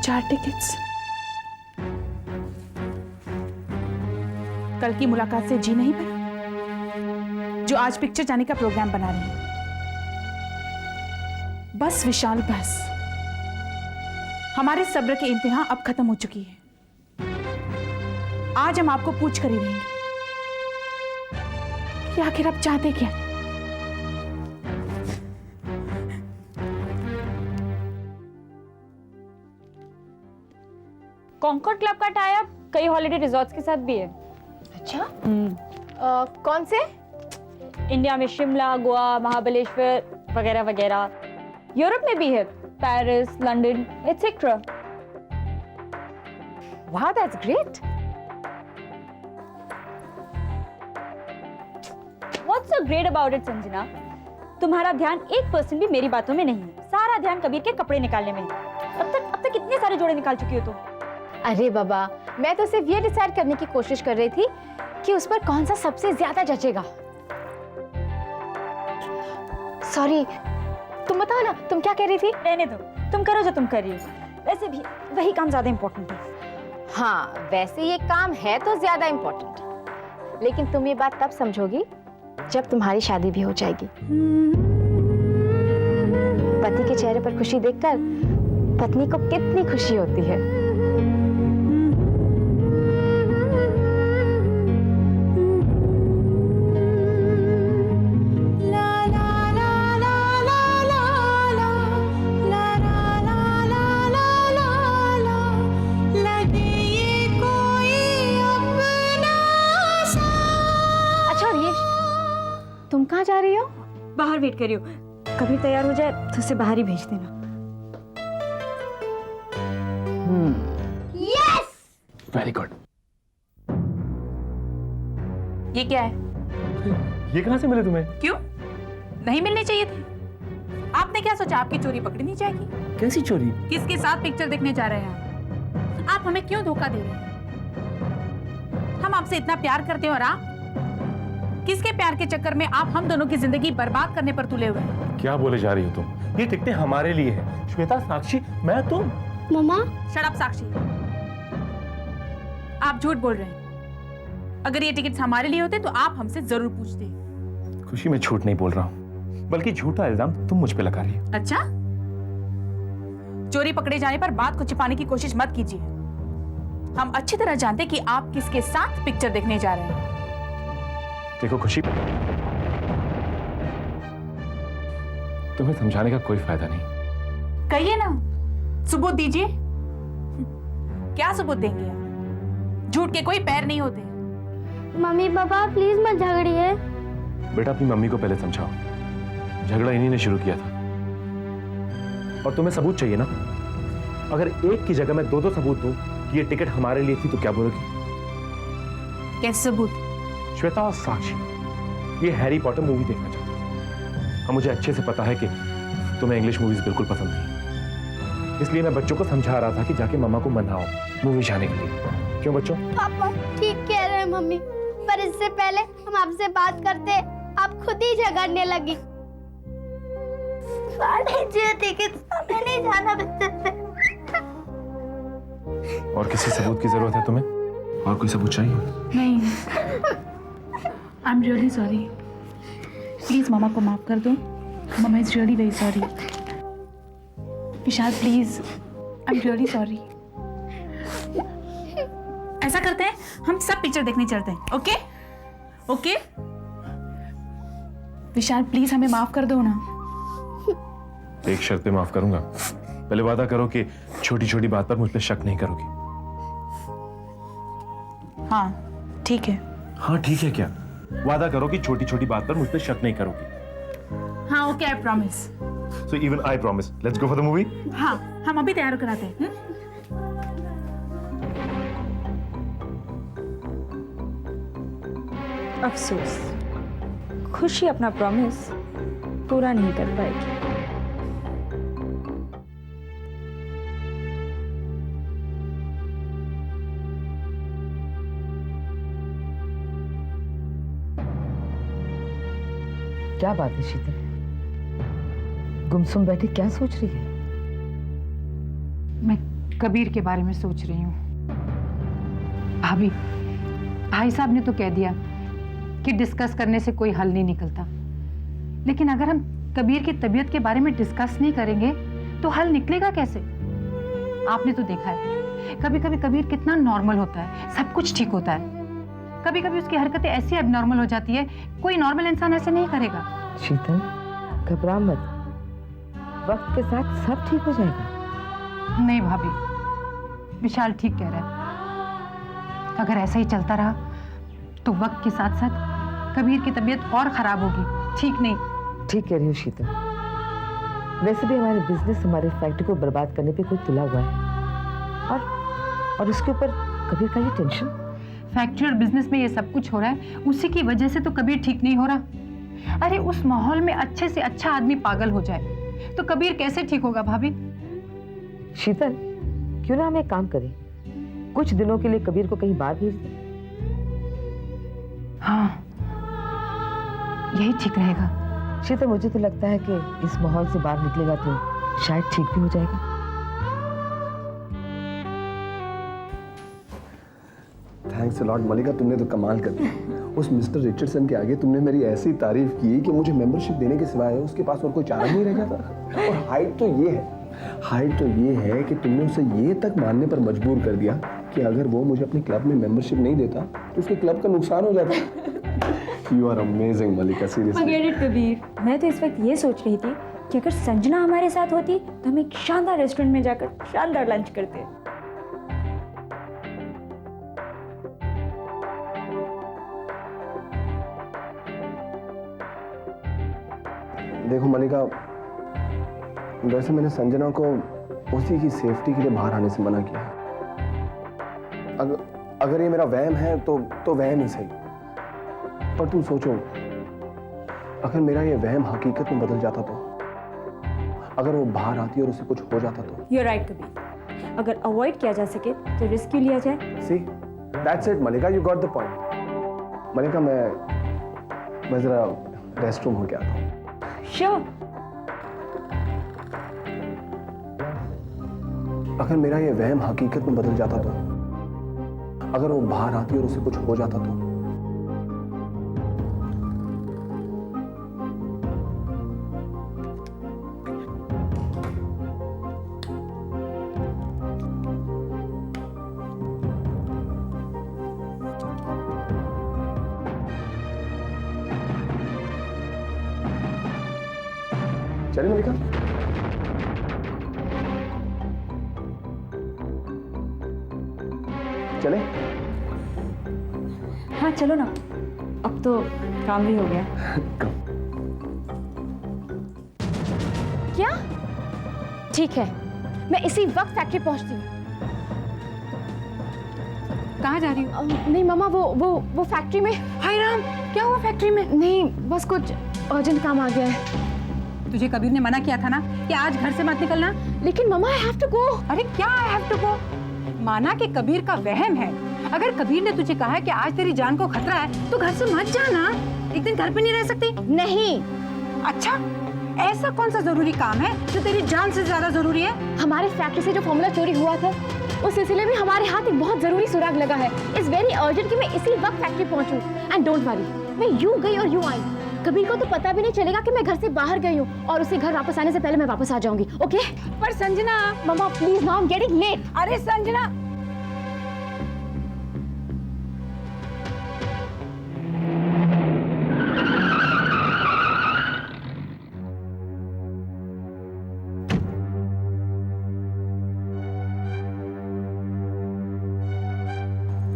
4 tickets. कल की मुलाकात से जी नहीं भरा जो आज पिक्चर जाने का प्रोग्राम बना रही है। बस विशाल बस, हमारे सब्र की इंतहा अब खत्म हो चुकी है। आज हम आपको पूछ कर ही रहेंगे कि आखिर आप चाहते क्या। कॉन्कॉर्ड क्लब का टाई अप कई हॉलिडे रिजॉर्ट्स के साथ भी है। अच्छा? कौन से? इंडिया में शिमला, गोवा, महाबलेश्वर वगैरह वगैरह। यूरोप में भी है, पेरिस, लंदन एटसेट्रा। वाह, that's great. What's so great about it Sanjana? तुम्हारा ध्यान 1% भी मेरी बातों में नहीं है। सारा ध्यान कबीर के कपड़े निकालने में है। अब तक कितने सारे जोड़े निकाल चुकी हो तुम? अरे बाबा, मैं तो सिर्फ ये डिसाइड करने की कोशिश कर रही थी कि उस पर कौन सा सबसे ज्यादा जचेगा। सॉरी, तुम बताओ ना, तुम क्या कह रही थी? रहने दो, तुम करो जो तुम कर रही हो। वैसे भी वही काम ज्यादा इंपॉर्टेंट है। हाँ, वैसे ये काम है तो ज्यादा इम्पोर्टेंट, लेकिन तुम ये बात तब समझोगी जब तुम्हारी शादी भी हो जाएगी। पति के चेहरे पर खुशी देखकर पत्नी को कितनी खुशी होती है। तुम कहाँ जा रही हो? बाहर वेट करियो, कभी तैयार हो जाए तो उसे बाहर ही भेज देना। यस! Very good. ये क्या है? ये कहाँ से मिले तुम्हें? क्यों नहीं मिलने चाहिए थे? आपने क्या सोचा आपकी चोरी पकड़ी नहीं जाएगी? कैसी चोरी? किसके साथ पिक्चर देखने जा रहे हैं आप हमें क्यों धोखा दे रहे हैं? हम आपसे इतना प्यार करते हैं और आप किसके प्यार के चक्कर में आप हम दोनों की जिंदगी बर्बाद करने पर तुले हुए हैं? क्या बोले जा रही हो तुम? ये टिकटें हमारे लिए है। श्वेता, साक्षी, मैं, तुम। मम्मा, शट अप साक्षी, आप झूठ बोल रहे हैं। अगर ये टिकट्स हमारे लिए होते तो आप हमसे जरूर पूछते। खुशी, मैं झूठ नहीं बोल रहा हूँ, बल्कि झूठा इल्जाम तुम मुझ पे लगा रही हो। अच्छा, चोरी पकड़े जाने पर बात को छिपाने की कोशिश मत कीजिए। हम अच्छी तरह जानते हैं कि आप किसके साथ पिक्चर देखने जा रहे हैं। देखो खुशी, तुम्हें समझाने का कोई फायदा नहीं। कहिए ना, सबूत दीजिए। क्या सबूत देंगे आप? झूठ के कोई पैर नहीं होते। मम्मी पापा प्लीज मत झगड़िए। बेटा, अपनी मम्मी को पहले समझाओ। झगड़ा इन्हीं ने शुरू किया था। और तुम्हें सबूत चाहिए ना? अगर एक की जगह मैं 2-2 सबूत दूं कि ये टिकट हमारे लिए थी तो क्या बोलोगी? कैसे सबूत? श्वेता और साक्षी ये हैरी पॉटर मूवी देखना चाहते थे। मुझे अच्छे से पता है कि तुम्हें इंग्लिश मूवीज बिल्कुल पसंद नहीं, इसलिए मैं बच्चों को समझा रहा था कि जाके मम्मा को मनाओ मूवी जाने के लिए। क्यों बच्चों? पापा ठीक कह रहे हैं मम्मी, पर इससे पहले हम आपसे बात करते आप खुद ही झगड़ने लगी। नहीं जाना बच्चे। और किसी सबूत की जरूरत है तुम्हें? और कोई सबूत चाहिए? नहीं, I am really sorry. Please मामा को माफ कर दो। मामा is really very sorry. Vishal please, I am really sorry. ऐसा करते हैं, हम सब पिक्चर देखने चलते हैं। ओके ओके विशाल प्लीज हमें माफ कर दो ना। एक शर्त पे माफ करूंगा। पहले वादा करो कि छोटी छोटी बात पर मुझ पे शक नहीं करोगी। हाँ ठीक है। हाँ ठीक है क्या? वादा करो कि छोटी छोटी बात पर मुझ पे शक नहीं करोगी। हाँ okay, I promise. So even I promise. Let's go for the movie. हाँ, हम अभी तैयार कराते हैं। अफसोस, खुशी अपना प्रॉमिस पूरा नहीं कर पाएगी। क्या बात है शीतल? गुमसुम बैठी क्या सोच रही है? मैं कबीर के बारे में सोच रही हूँ। भाभी, भाई साहब ने तो कह दिया कि डिस्कस करने से कोई हल नहीं निकलता, लेकिन अगर हम कबीर की तबीयत के बारे में डिस्कस नहीं करेंगे तो हल निकलेगा कैसे? आपने तो देखा है कभी कभी कबीर कितना नॉर्मल होता है, सब कुछ ठीक होता है, कभी कभी उसकी हरकतें ऐसी एबनॉर्मल हो जाती है, कोई नॉर्मल इंसान ऐसे नहीं करेगा। शीतल, घबरा मत, वक्त के साथ सब ठीक हो जाएगा। नहीं भाभी, विशाल ठीक कह रहा है। अगर ऐसा ही चलता रहा तो वक्त के साथ साथ कबीर की तबीयत और खराब होगी, ठीक नहीं। ठीक कह रही हो शीतल, वैसे भी हमारे बिजनेस, हमारे फैक्ट्री को बर्बाद करने पे कोई तुला हुआ है, और उसके ऊपर कबीर का ये टेंशन। फैक्ट्री और बिजनेस में ये सब कुछ हो रहा है, उसी की वजह से तो कबीर ठीक नहीं हो रहा। अरे उस माहौल में अच्छे से अच्छा आदमी पागल हो जाए तो कबीर कैसे ठीक होगा भाभी? शीतल, क्यों ना हम एक काम करें, कुछ दिनों के लिए कबीर को कहीं बाहर भेज दें। हाँ, यही ठीक रहेगा। शीतल, मुझे तो लगता है कि इस माहौल से बाहर निकलेगा तो शायद ठीक भी हो जाएगा। थैंक्स अ लॉट मलिका, तुमने तो कमाल कर दिया। उस मिस्टर रिचर्डसन के आगे तुमने मेरी ऐसी तारीफ की कि मुझे मेंबरशिप देने के सिवाय उसके पास और कोई चारा नहीं रह जाता। और हाइट तो ये है कि तुमने उसे ये तक मानने पर मजबूर कर दिया कि अगर वो मुझे अपने क्लब में मेंबरशिप नहीं देता तो उसके क्लब का नुकसान हो जाता। You are amazing Malika, seriously. Forget it, Kabir. मैं तो इस वक्त ये सोच रही थी कि अगर संजना हमारे साथ होती तो हम एक शानदार रेस्टोरेंट में जाकर शानदार लंच करते। देखो मलिका, वैसे मैंने संजना को उसी की सेफ्टी के लिए बाहर आने से मना किया। अगर ये मेरा वहम है तो वहम ही सही, पर तुम सोचो, अगर मेरा ये वहम हकीकत में बदल जाता तो, अगर वो बाहर आती और उसे कुछ हो जाता तो। You're right, Kabir. अगर अवॉइड किया जा सके तो रिस्क लिया जाए। See, that's it, Malika, you got the point। मलिका, मैं जरा रेस्ट रूम हो गया था। Sure। अगर मेरा ये वहम हकीकत में बदल जाता तो, अगर वो बाहर आती और उसे कुछ हो जाता तो। चलिए मलिका। चले? हाँ चलो ना, अब तो काम भी हो गया। क्या? ठीक है, मैं इसी वक्त फैक्ट्री पहुंचती हूँ। कहाँ जा रही हो? नहीं मामा, वो फैक्ट्री में। हाय राम, क्या हुआ फैक्ट्री में? नहीं, बस कुछ अर्जेंट काम आ गया है। तुझे कबीर ने मना किया था ना कि आज घर से मत निकलना। लेकिन मामा, आई हैव टू गो। अरे क्या आई हैव टू गो? माना कि कबीर का वहम है। अगर कबीर ने तुझे कहा है कि आज तेरी जान को खतरा है तो घर से मत जाना। एक दिन घर पे नहीं रह सकती? नहीं। अच्छा, ऐसा कौन सा जरूरी काम है जो तेरी जान से ज्यादा जरूरी है? हमारे फैक्ट्री से जो फॉर्मूला चोरी हुआ था, उस सिलसिले में हमारे हाथ एक बहुत जरूरी सुराग लगा है। इट्स वेरी अर्जेंट कि मैं इसी वक्त फैक्ट्री पहुंचूं। एंड डोंट वरी, मैं यूं गई और यूं आई, कबीर को तो पता भी नहीं चलेगा कि मैं घर से बाहर गई हूँ, और उसे घर वापस आने से पहले मैं वापस आ जाऊंगी। ओके? पर संजना। मामा please, now I am getting late. अरे संजना,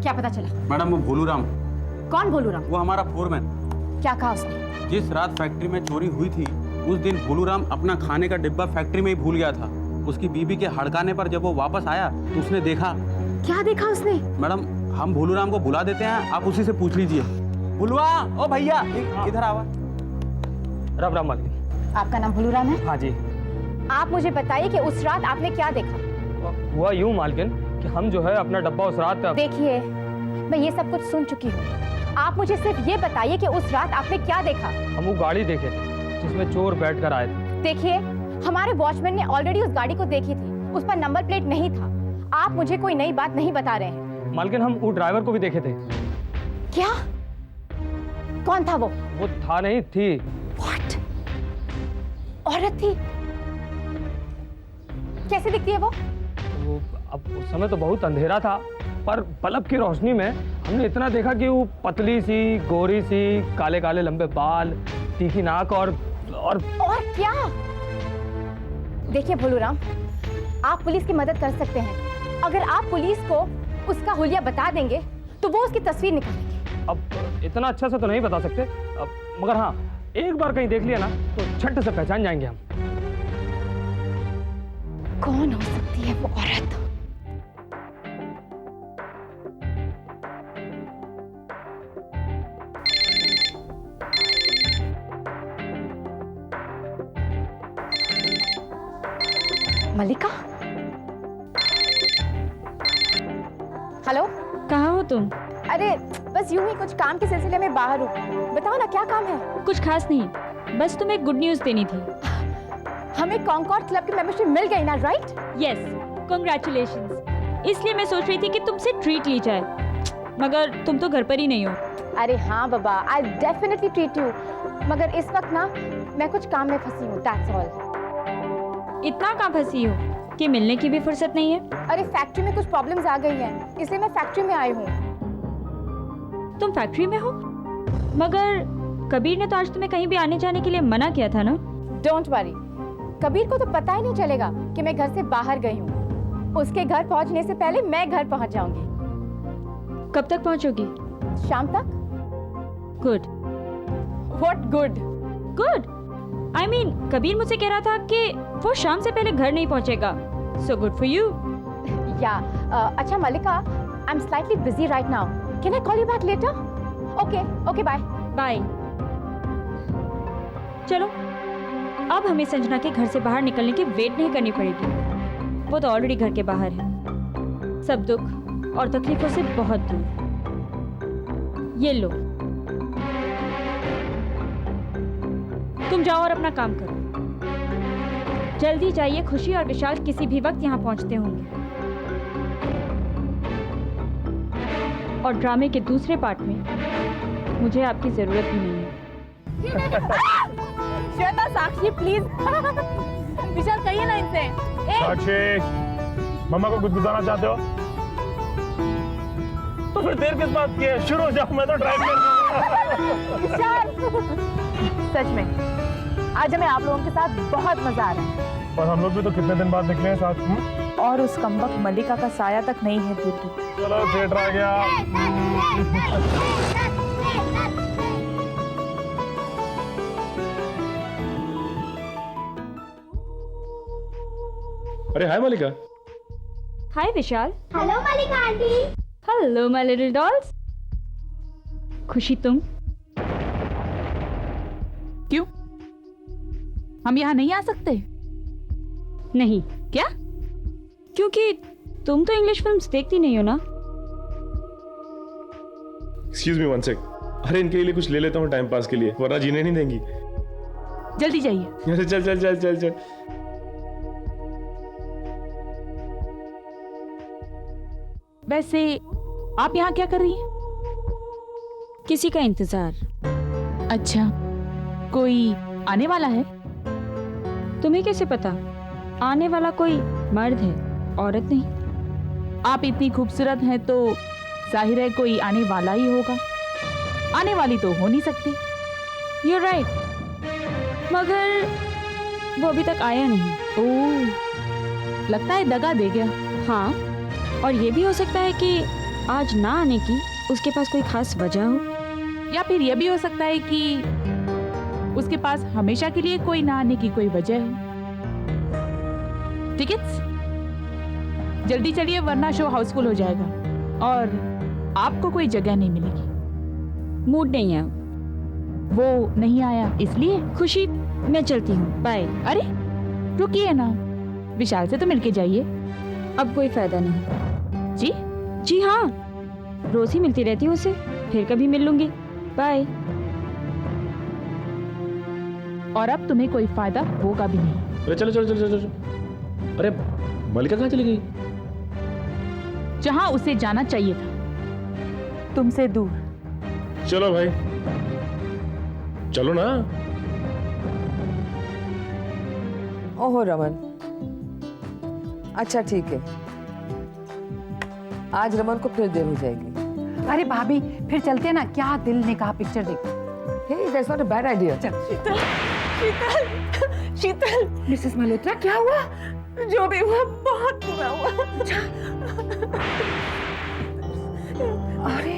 क्या पता चला? मैडम, वो भोलू राम, कौन भोलू राम? वो हमारा फोरमैन। क्या कहा उसने? जिस रात फैक्ट्री में चोरी हुई थी उस दिन भोलू राम अपना खाने का डिब्बा फैक्ट्री में ही भूल गया था। उसकी बीबी के हड़काने पर जब वो वापस आया तो उसने देखा। क्या देखा उसने? मैडम, हम भोलू राम को बुला देते हैं, आप उसी से पूछ लीजिए। भोलुआ, ओ भैया इधर आवा। राम राम मालिक। आपका नाम भोलू राम है? हाँ जी। आप मुझे बताइए कि उस रात आपने क्या देखा? हुआ यूं मालकिन कि हम जो है अपना डब्बा उस रात। देखिए, मैं ये सब कुछ सुन चुकी हूँ। आप मुझे सिर्फ ये बताइए कि उस रात आपने क्या देखा? हम वो गाड़ी देखे थे जिसमें चोर बैठकर आए थे। देखिए, हमारे वॉचमैन ने ऑलरेडी उस गाड़ी को देखी थी, उस पर नंबर प्लेट नहीं था। आप मुझे कोई नई बात नहीं बता रहे हैं। मालकिन हम वो ड्राइवर को भी देखे थे। क्या? कौन था वो? वो था नहीं, थी। What? औरत थी? कैसे दिखती है वो? अब उस समय तो बहुत अंधेरा था, पर बल्ब की रोशनी में हमने इतना देखा कि वो पतली सी, गोरी सी, काले काले लंबे बाल, तीखी नाक और क्या? देखिए भोलूराम, आप पुलिस की मदद कर सकते हैं। अगर आप पुलिस को उसका हुलिया बता देंगे तो वो उसकी तस्वीर निकालेंगे। अब इतना अच्छा से तो नहीं बता सकते, मगर हाँ, एक बार कहीं देख लिया ना तो झट से पहचान जाएंगे हम। कौन हो सकती है वो औरत? मल्लिका? हेलो? कहाँ हो तुम? अरे बस यूं ही कुछ काम के सिलसिले में बाहर हूँ। बताओ ना क्या काम है? कुछ खास नहीं, बस तुम्हें गुड न्यूज़ देनी थी। हमें कॉन्कॉर्ड क्लब की मेंबरशिप मिल गई ना, राइट? Yes, congratulations. इसलिए मैं सोच रही थी कि तुमसे ट्रीट ली जाए, मगर तुम तो घर पर ही नहीं हो। अरे हाँ बाबा, आई डेफिनेटली ट्रीट यू, मगर इस वक्त ना मैं कुछ काम में फंसी हूँ, दैट्स ऑल। इतना कहाँ फंसी हो कि मिलने की भी फुर्सत नहीं है? अरे फैक्ट्री में कुछ प्रॉब्लम्स आ गई हैं, इसलिए मैं फैक्ट्री में आई हूँ। तुम फैक्ट्री में हो? मगर कबीर ने तो आज तुम्हें कहीं भी आने जाने के लिए मना किया था ना? डोंट वरी, कबीर को तो पता ही नहीं चलेगा कि मैं घर से बाहर गई हूँ। उसके घर पहुँचने से पहले मैं घर पहुँच जाऊंगी। कब तक पहुँचोगी? शाम तक। Good. What good? Good I mean, Kabir मुझसे कह रहा था कि वो शाम से पहले घर नहीं पहुँचेगा। So good for you. या अच्छा Mallika, I am slightly busy right now, can I call you back later? Okay okay, bye bye. चलो, अब हमें संजना के घर से बाहर निकलने की वेट नहीं करनी पड़ेगी। वो तो ऑलरेडी घर के बाहर है, सब दुख और तकलीफों से बहुत दूर। ये लो, तुम जाओ और अपना काम करो। जल्दी जाइए, खुशी और विशाल किसी भी वक्त यहाँ पहुँचते होंगे। और ड्रामे के दूसरे पार्ट में मुझे आपकी जरूरत भी नहीं है। श्वेता, साक्षी प्लीज। विशाल कहिए ना इनसे। साक्षी, मम्मा को गुदगुदाना चाहते हो तो फिर देर किस बात की है? शुरू हो जाओ, मैं तो ड्राइव कर दूंगा। विशाल, सच में आज हमें आप लोगों के साथ बहुत मजा आ रहा है। और हम लोग भी तो कितने दिन बाद निकले हैं साथ। और उस कमबख्त मल्लिका का साया तक नहीं है दूर दूर। चलो थिएटर आ गया। अरे hi Mallika. Hi Vishal. Hello Mallika aunty. Hello my little dolls. Khushi, तुम? क्यों, हम यहाँ नहीं आ सकते? नहीं। क्या? क्योंकि तुम तो इंग्लिश फिल्म्स देखती नहीं हो ना। Excuse me one sec. अरे इनके लिए कुछ ले लेता हूँ टाइम पास के लिए, वरना जीने नहीं देंगी। जल्दी जाइए। अरे चल चल चल चल चल। वैसे आप यहाँ क्या कर रही हैं? किसी का इंतजार। अच्छा, कोई आने वाला है? तुम्हें कैसे पता? आने वाला कोई मर्द है, औरत नहीं। आप इतनी खूबसूरत हैं तो जाहिर है कोई आने वाला ही होगा। आने वाली तो हो नहीं सकती। You're right, मगर वो अभी तक आया नहीं। ओह, लगता है दगा दे गया। हाँ, और ये भी हो सकता है कि आज ना आने की उसके पास कोई खास वजह हो, या फिर यह भी हो सकता है कि उसके पास हमेशा के लिए कोई ना आने की कोई वजह है। टिकट्स जल्दी चलिए, वरना शो हाउसफुल हो जाएगा और आपको कोई जगह नहीं मिलेगी। मूड नहीं है। वो नहीं आया इसलिए? खुशी, मैं चलती हूँ, बाय। अरे रुकिए ना, विशाल से तो मिलके जाइए। अब कोई फायदा नहीं। जी? जी हाँ, रोज ही मिलती रहती हूँ उससे, फिर कभी मिल लूंगी, बाय। और अब तुम्हें कोई फायदा होगा भी नहीं। अरे चलो चलो चलो चलो चलो। अरे मल्लिका कहाँ चली गई? जहां उसे जाना चाहिए था, तुमसे दूर। चलो भाई, चलो ना। ओहो रमन, अच्छा ठीक है, आज रमन को फिर देर हो जाएगी। अरे भाभी, फिर चलते ना, क्या दिल ने कहा पिक्चर देख। Hey, that's not a bad idea. Sheetal, Mrs Malhotra, क्या हुआ? जो भी हुआ बहुत बुरा हुआ। अरे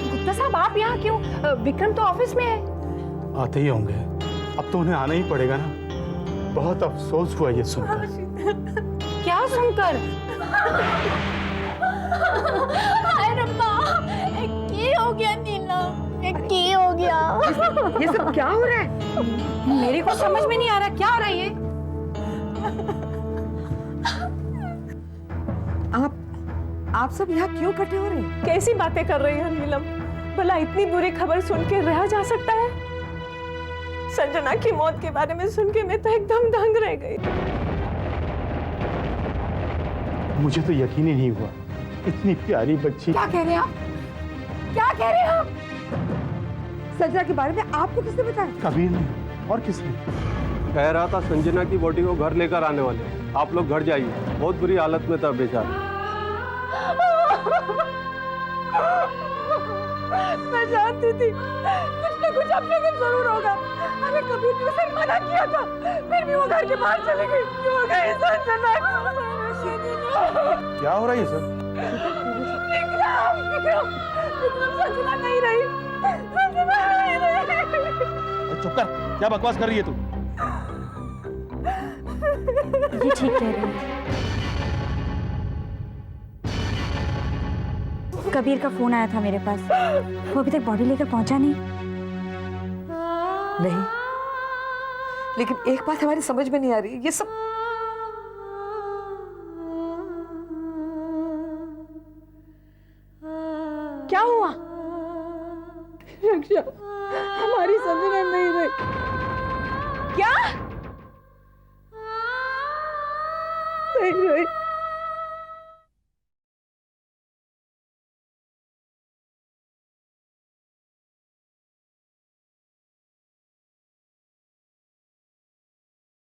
गुप्ता साहब, आप यहाँ क्यों? विक्रम तो ऑफिस में है। आते ही होंगे, अब तो उन्हें आना ही पड़ेगा ना। बहुत अफसोस हुआ ये सुनकर। क्या सुनकर? हाय रब्बा, की हो गया नीलम, की हो गया। ये सब क्या हो रहा है? मेरे को समझ में नहीं आ रहा, क्या हो रहा है ये? आप सब यहाँ क्यों इकट्ठे हो रहे हैं? कैसी बातें कर रही है नीलम? भला इतनी बुरी खबर सुन के रहा जा सकता है? संजना की मौत के बारे में सुन के मैं तो एकदम दंग रह गई। मुझे तो यकीन ही नहीं हुआ, इतनी प्यारी बच्ची। क्या कह रहे हैं आप? क्या कह रहे हैं आप? संजना के बारे में आपको किसने बताया? कबीर ने। और किसने? कह रहा था संजना की बॉडी को घर लेकर आने वाले, आप लोग घर जाइए, बहुत बुरी हालत में था बेचारा। मैं जानती थी कुछ न कुछ अपने दिन जरूर होगा। अरे कबीर ने उसे मना किया था, फिर भी वो घर के बाहर चली गई। क्यों गई संजना? क्या हो रहा है सर? विक्रम, संजना नहीं रही, संजना नहीं रही। चुप कर, क्या बकवास कर रही है तू? ये ठीक कह रही है। कबीर का फोन आया था मेरे पास, वो अभी तक बॉडी लेकर पहुंचा नहीं। नहीं, लेकिन एक बात हमारी समझ में नहीं आ रही, ये सब क्या हुआ? रक्षा, हमारी संजना नहीं रही। क्या? नहीं रही।